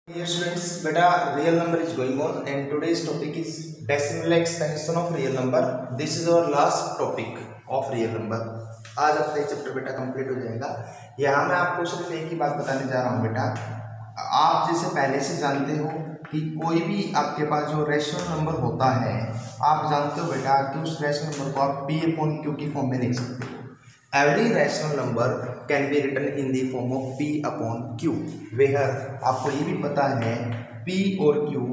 Dear students, beta real number is going on and today's topic is decimal expansion of real number. This is our last topic of real number. आज आपका ये chapter बेटा complete हो जाएगा। यहाँ मैं आपको सिर्फ एक ही बात बताने जा रहा हूँ बेटा, आप जैसे पहले से जानते हो कि कोई भी आपके पास जो रेशनल नंबर होता है, आप जानते हो बेटा कि उस रेशनल नंबर को आप P अपॉन Q की फॉर्म में लिख सकते हो। Every rational number can be written in the form of P upon Q, where आपको ये भी पता है P और Q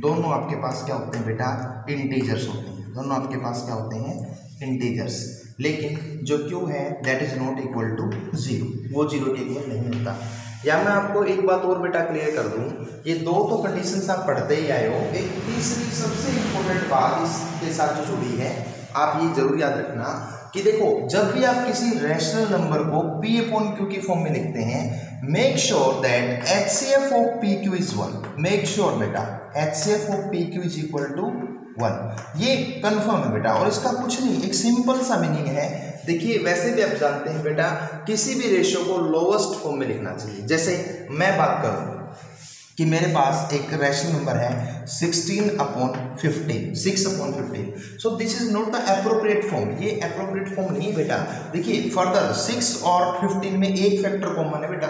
दोनों आपके पास क्या होते हैं बेटा, इंटीजर्स होते हैं। दोनों आपके पास क्या होते हैं, इंटीजर्स। लेकिन जो Q है that is not equal to 0, वो 0 के इक्वल नहीं होता। या मैं आपको एक बात और बेटा क्लियर कर दूं, ये दो तो कंडीशंस आप पढ़ते ही आए हो। एक तीसरी सबसे इंपॉर्टेंट बात इसके साथ जो जुड़ी है, आप ये जरूर याद रखना कि देखो, जब भी आप किसी रैशनल नंबर को P अपॉन Q की फॉर्म में लिखते हैं, make sure that HCF of PQ is 1। Make sure बेटा HCF of PQ is equal to 1। ये कंफर्म है बेटा, और इसका कुछ नहीं, एक सिंपल सा मीनिंग है। देखिए, वैसे भी आप जानते हैं बेटा, किसी भी रेशियो को लोवेस्ट फॉर्म में लिखना चाहिए। जैसे मैं बात करूं कि मेरे पास एक रैशनल नंबर है 16 upon 15, 6 upon 15, so this is not the appropriate form. ये एप्रोप्रिएट फॉर्म नहीं है बेटा। देखिए फर्दर 6 और 15 में एक फैक्टर कॉमन है बेटा,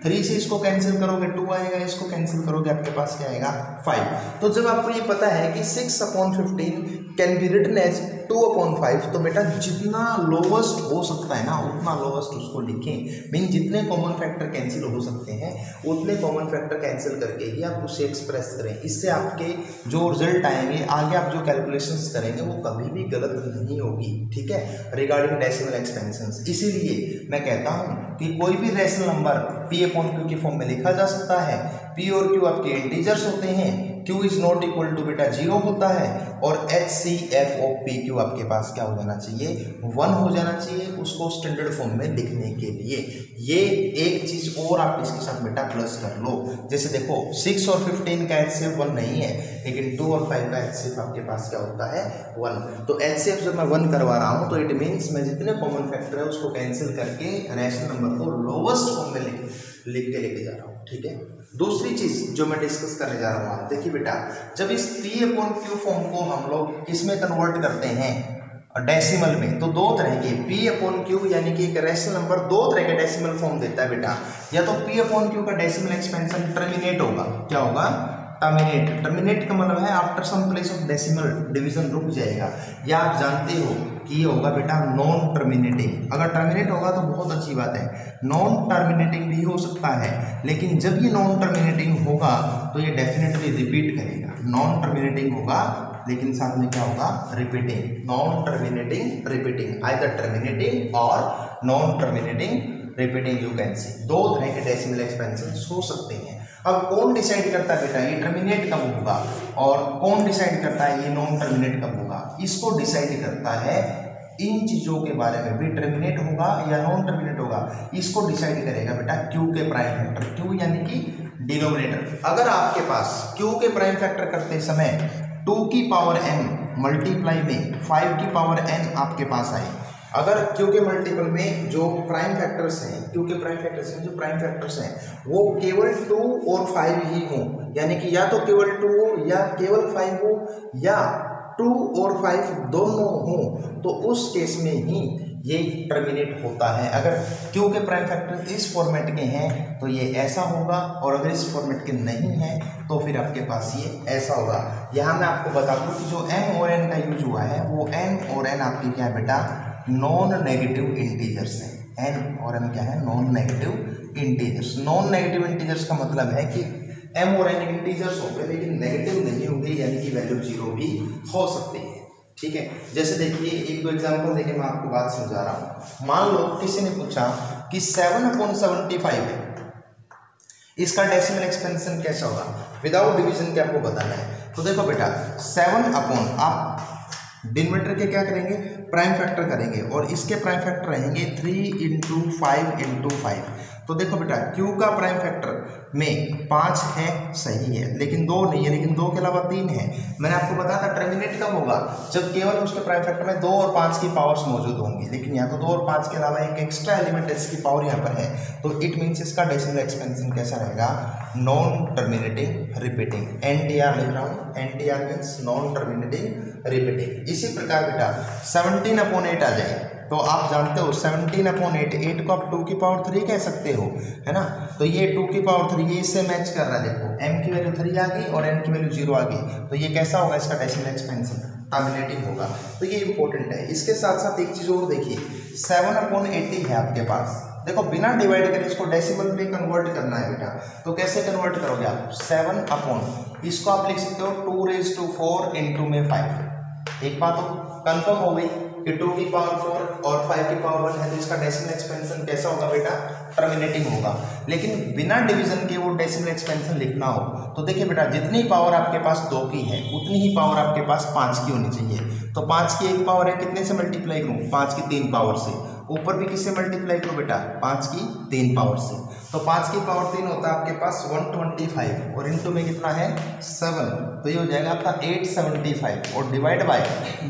3 से इसको कैंसिल करोगे 2 आएगा, इसको कैंसिल करोगे आपके पास क्या आएगा 5। तो जब आपको ये पता है कि 6 upon 15 can be written as 2 upon 5, तो बेटा जितना लोवेस्ट हो सकता है ना उतना लोवेस्ट उसको लिखें। मीन जितने कॉमन फैक्टर कैंसिल हो सकते हैं उतने कॉमन फैक्टर कैंसिल करके ही आप उसे एक्सप्रेस करें। इससे आपके जो रिजल्ट आएंगे, आगे आप जो कैलकुलेशंस करेंगे, वो कभी भी गलत नहीं होगी। ठीक है, रिगार्डिंग डेसिमल एक्सपेंशंस। इसीलिए मैं कहता हूं कि कोई भी rational number P upon Q की फॉर्म में लिखा जा सकता है। P और Q आपके इंटीजर्स होते हैं, Q is not equal to बेटा 0 होता है, और HCF ऑफ PQ आपके पास क्या हो जाना चाहिए, 1 हो जाना चाहिए, उसको स्टैंडर्ड फॉर्म में लिखने के लिए। ये एक चीज और आप इसके साथ बेटा प्लस कर लो। जैसे देखो 6 और 15 का HCF 1 नहीं है, लेकिन 2 और 5 का HCF आपके पास क्या होता है 1। तो HCF जब मैं 1 करवा रहा हूँ तो इट मीन्स मैं जितने कॉमन फैक्टर है उसको कैंसिल करके रैशनल नंबर को लोवेस्ट फॉर्म में लिख के लेके जा रहा हूँ। ठीक है, दूसरी चीज जो मैं डिस्कस करने जा रहा हूँ, देखिए बेटा, जब इस P अपॉन Q फॉर्म को हम लोग किसमें कन्वर्ट करते हैं, डेसिमल में, तो दो तरह के P अपॉन Q यानी कि एक रैशनल नंबर दो तरह के डेसिमल फॉर्म देता है बेटा। या तो P अपॉन Q का डेसिमल एक्सपेंशन टर्मिनेट होगा, क्या होगा, टर्मिनेट। टर्मिनेट का मतलब है after some place of decimal division रुक जाएगा। या आप जानते हो कि ये होगा बेटा नॉन टर्मिनेटिंग। अगर टर्मिनेट होगा तो बहुत अच्छी बात है, नॉन टर्मिनेटिंग भी हो सकता है, लेकिन जब ये नॉन टर्मिनेटिंग होगा तो ये डेफिनेटली रिपीट करेगा। नॉन टर्मिनेटिंग होगा लेकिन साथ में क्या होगा, repeating. Non terminating repeating, either terminating और non terminating repeating, you can see. दो तरह के डेसिमल एक्सपेंशन हो सकते हैं। अब कौन डिसाइड करता है बेटा ये टर्मिनेट कब होगा, और कौन डिसाइड करता है ये नॉन टर्मिनेट कब होगा? इसको डिसाइड करता है इन चीजों के बारे में भी, टर्मिनेट होगा या नॉन टर्मिनेट होगा, इसको डिसाइड करेगा बेटा Q के प्राइम फैक्टर। Q यानी कि डिनोमिनेटर। अगर आपके पास Q के प्राइम फैक्टर करते समय 2 की पावर n मल्टीप्लाई में 5 की पावर n आपके पास आए, अगर Q के मल्टीपल में जो प्राइम फैक्टर्स हैं, Q के प्राइम फैक्टर्स हैं, जो प्राइम फैक्टर्स हैं वो केवल 2 और 5 ही हों, यानी कि या तो केवल 2 हो या केवल 5 हो या 2 और 5 दोनों हों, तो उस केस में ही ये टर्मिनेट होता है। अगर Q के प्राइम फैक्टर इस फॉर्मेट के हैं तो ये ऐसा होगा, और अगर इस फॉर्मेट के नहीं है तो फिर आपके पास ये ऐसा होगा। यहाँ मैं आपको बता दूँ कि जो M और N का यूज हुआ है वो M और N आपकी क्या है बेटा, नॉन नेगेटिव इंटीजर्स है। N और M क्या है, non negative integers. Non negative integers का मतलब है कि M और N इंटीजर्स होंगे लेकिन नेगेटिव नहीं होंगे, यानी कि वैल्यू 0 भी हो सकती है। ठीक है, जैसे देखिए एक दो एग्जांपल देके मैं आपको बात समझा रहा हूँ। मान लो किसी ने पूछा कि 7 अपॉन 75 है, इसका डेसिमल एक्सपेंशन कैसा होगा, विदाउट डिवीजन के आपको बताना है। तो देखो बेटा 7 अपॉन, आप डिनोमिनेटर के क्या करेंगे, प्राइम फैक्टर करेंगे, और इसके प्राइम फैक्टर रहेंगे 3 × 5 × 5। तो देखो बेटा q का प्राइम फैक्टर में 5 है, सही है, लेकिन 2 नहीं है, लेकिन 2 के अलावा 3 है। मैंने आपको बताया था टर्मिनेट कब होगा, जब केवल उसके प्राइम फैक्टर में 2 और 5 की पावर्स मौजूद होंगी, लेकिन यहाँ तो 2 और 5 के अलावा एक एक्स्ट्रा एलिमेंट इसकी पावर यहाँ पर है, तो इट मीन्स इसका डेसिमल एक्सपेंशन कैसा रहेगा, नॉन टर्मिनेटिंग रिपीटिंग। NTR लिख रहा हूँ, NTR means non terminating repeating. इसी प्रकार बेटा 17/8 आ जाए तो आप जानते हो 17/8, 8 को आप 2 की पावर 3 कह सकते हो, है ना। तो ये 2 की पावर 3 ये इससे मैच कर रहा है। देखो m की वैल्यू 3 आ गई और n की वैल्यू 0 आ गई, तो ये कैसा होगा, इसका डेसिमल एक्सपेंशन टर्मिनेटिंग होगा। तो ये इंपॉर्टेंट है। इसके साथ साथ एक चीज और देखिए, 7/80 है आपके पास। देखो बिना डिवाइड करे इसको डेसिमल में कन्वर्ट करना है बेटा, तो कैसे कन्वर्ट करोगे आप, 7 इसको आप लिख सकते हो 2⁴ इंटू में 5। एक बात तो कंफर्म हो गई कि 2 की पावर 4 और 5 की पावर 1 है, तो इसका डेसिमल एक्सपेंशन कैसा होगा बेटा, टर्मिनेटिंग होगा। लेकिन बिना डिवीजन के वो डेसिमल एक्सपेंशन लिखना हो तो देखिए बेटा जितनी पावर आपके पास 2 की है उतनी ही पावर आपके पास 5 की होनी चाहिए। तो 5 की 1 पावर है, कितने से मल्टीप्लाई करूँ, 5 की 3 पावर से। ऊपर भी किससे मल्टीप्लाई करो बेटा, 5 की 3 पावर से। तो 5 की पावर 3 होता है आपके पास 125 और इंटू में कितना है 7, तो ये हो जाएगा आपका 875 और डिवाइड बाय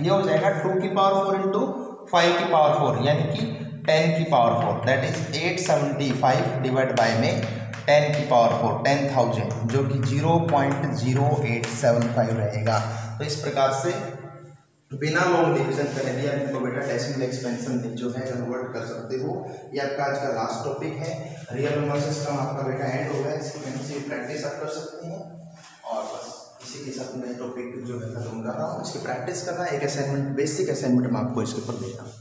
ये हो जाएगा 2 की पावर 4 इंटू 5 की पावर 4 यानी कि 10 की power 4, that is 875 divide by में 10 की पावर 4 10,000, जो कि 0.0875 रहेगा। तो इस प्रकार से बिना लॉन्ग डिवीजन करे भी आप इनको बेटा डेसिमल एक्सपेंशन जो है कन्वर्ट कर सकते हो। ये आपका आज का लास्ट टॉपिक है, रियल नंबर सिस्टम आपका बेटा एंड हो गया। इसकी वजह से प्रैक्टिस आप कर सकते हैं और बस इसी के साथ मैं टॉपिक जो है खत्म कर रहा हूँ। इसकी प्रैक्टिस करना, एक असाइनमेंट बेसिक असाइनमेंट मैं आपको इसके ऊपर देता हूँ।